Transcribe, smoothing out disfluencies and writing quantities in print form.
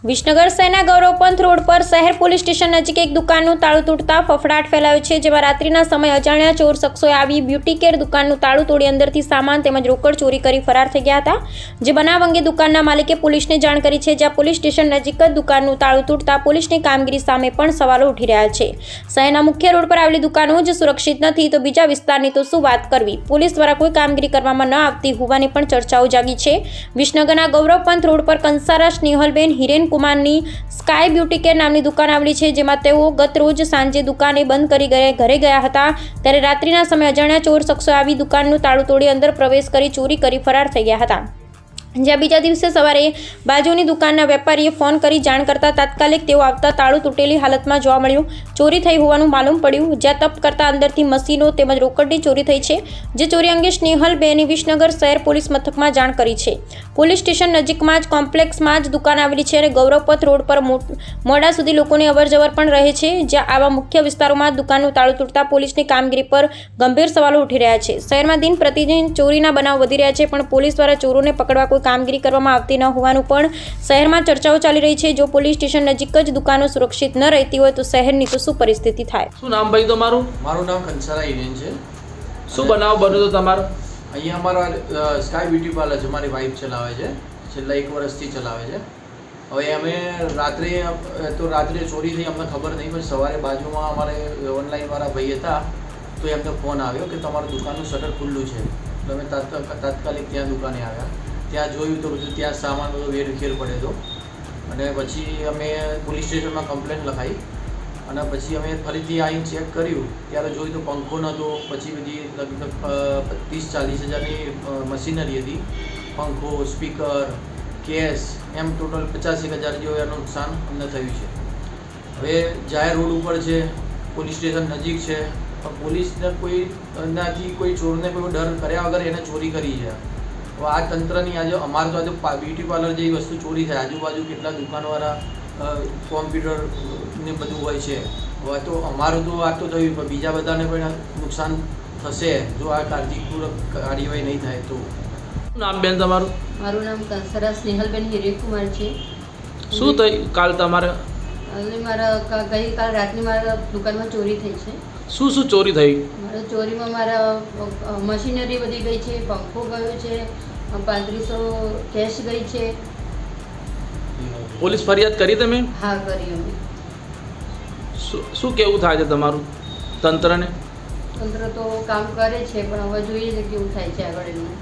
વિસનગર શહેરના ગૌરવપંથ રોડ પર શહેર પોલીસ સ્ટેશન નજીક એક દુકાનનું તાળું તૂટતા ફફડાટ ફેલાયો છે, જેમાં રાત્રિના સમયે અજાણ્યા ચોર શખ્સોએ આવી બ્યુટી કેર દુકાનનું તાળું તોડી અંદરથી સામાન તેમજ રોકડ ચોરી કરી ફરાર થઈ ગયા હતા। જે બનાવ અંગે દુકાનના માલિકે પોલીસને જાણ કરી છે, જ્યાં પોલીસ સ્ટેશન નજીક જ દુકાનનું તાળું તૂટતા પોલીસની કામગીરી સામે પણ સવાલો ઉઠી રહ્યા છે। શહેરના મુખ્ય રોડ પર આવેલી દુકાનો જ સુરક્ષિત નથી તો બીજા વિસ્તારની તો શું વાત કરવી। પોલીસ દ્વારા કોઈ કામગીરી કરવામાં ન આવતી હોવાની પણ ચર્ચાઓ જાગી છે। વિસનગરના ગૌરવપંથ રોડ પર કંસારા સ્નેહલબેન હિરેન કુમારની સ્કાય બ્યુટી કેર નામની દુકાન આવેલી છે, જેમાં તેઓ ગત રોજ સાંજે દુકાને બંધ કરી ઘરે ગયા હતા। ત્યારે રાત્રિના સમયે અજાણ્યા ચોર શખ્સોએ આવી દુકાનનું તાળું તોડી અંદર પ્રવેશ કરી ચોરી કરી ફરાર થઈ ગયા હતા। જ્યાં બીજા દિવસે સવારે બાજુની દુકાનના વેપારીએ ફોન કરી જાણ કરતા તાત્કાલિક તેઓ આવતા તાળું તૂટેલી હાલતમાં જોવા મળ્યું। ચોરી થઈ હોવાનું માલુમ પડ્યું, જ્યાં તપ કરતા અંદરથી મશીનો તેમજ રોકડની ચોરી થઈ છે। જે ચોરી અંગે સ્નેહલબેને વિસનગર શહેર પોલીસ મથકમાં જાણ કરી છે। પોલીસ સ્ટેશન નજીકમાં જ કોમ્પ્લેક્સમાં જ દુકાન આવેલી છે અને ગૌરવપથ રોડ પર મોડા સુધી લોકોની અવરજવર પણ રહે છે, જ્યાં આવા મુખ્ય વિસ્તારોમાં દુકાનનું તાળું તૂટતા પોલીસની કામગીરી પર ગંભીર સવાલો ઉઠી રહ્યા છે। શહેરમાં દિન પ્રતિદિન ચોરીના બનાવ વધી રહ્યા છે, પણ પોલીસ દ્વારા ચોરોને પકડવા કોઈ કામગીરી કરવામાં આવતી ન હોવાનું પણ શહેરમાં ચર્ચાઓ ચાલી રહી છે। જો પોલીસ સ્ટેશન નજીક જ દુકાનો સુરક્ષિત ન રહેતી હોય તો શહેરની તો શું પરિસ્થિતિ થાય। શું નામ ભાઈ તમારું? મારું નામ કંસારા હિરેન છે। શું બનાવ બન્યો તો તમારો? અહીંયા અમારા સ્કાય બ્યુટી પાર્લર છે, મારી વાઈફ ચલાવે છે, છેલ્લા 1 વર્ષથી ચલાવે છે। હવે અમે રાત્રે ચોરી થઈ અમને ખબર નહીં, પણ સવારે બાજુમાં અમારે ઓનલાઈનવાળા ભાઈ હતા તો એમને ફોન આવ્યો કે તમારું દુકાનનું શટર ખુલ્લું છે। તો અમે તાત્કાલિક ત્યાં દુકાને આવ્યા, ત્યાં જોયું તો બધું ત્યાં સામાન બધો વેરવિખેર પડ્યો હતો અને પછી અમે પોલીસ સ્ટેશનમાં કમ્પ્લેન લખાઈ અને પછી અમે ફરીથી આવીને ચેક કર્યું ત્યારે જોયું તો પંખો નહોતો, પછી બધી લગભગ 30-40 હજારની મશીનરી હતી, પંખો, સ્પીકર, કેસ, એમ ટોટલ 85,000 જેવું એનું નુકસાન અમને થયું છે। હવે જાહેર રોડ ઉપર છે, પોલીસ સ્ટેશન નજીક છે, પણ પોલીસને કોઈ ચોરને કોઈ ડર કર્યા વગર એને ચોરી કરી છે। હવે આ તંત્રની આજે અમારે તો આજે બ્યુટી પાર્લર જેવી વસ્તુ ચોરી થાય, આજુબાજુ કેટલા દુકાનવાળા કોમ્પ્યુટર ને બધું હોય છે। હવે તો અમારું તો આ તો થયું, પણ બીજા બધાને પણ નુકસાન થશે જો આ કાળજીપૂર્વક કાર્યવાહી નહીં થાય તો। શું નામ બેન તમારું? મારું નામ કંસારા સ્નેહલબેન હિરેનકુમાર છે। શું થયું કાલ તમારે? અને મારા ગઈકાલ રાતની મારા દુકાનમાં ચોરી થઈ છે। શું ચોરી થઈ? મારા ચોરીમાં મારા મશીનરી બધી ગઈ છે, પંખો ગયો છે, 3500 કેશ ગઈ છે। પોલીસ ફરિયાદ કરી તમે? હા, કરી અમે। શું કેવું થાય છે તમારું તંત્રને? તંત્ર તો કામ કરે છે, પણ હવે જોઈએ છે કેવું થાય છે આગળ એનું।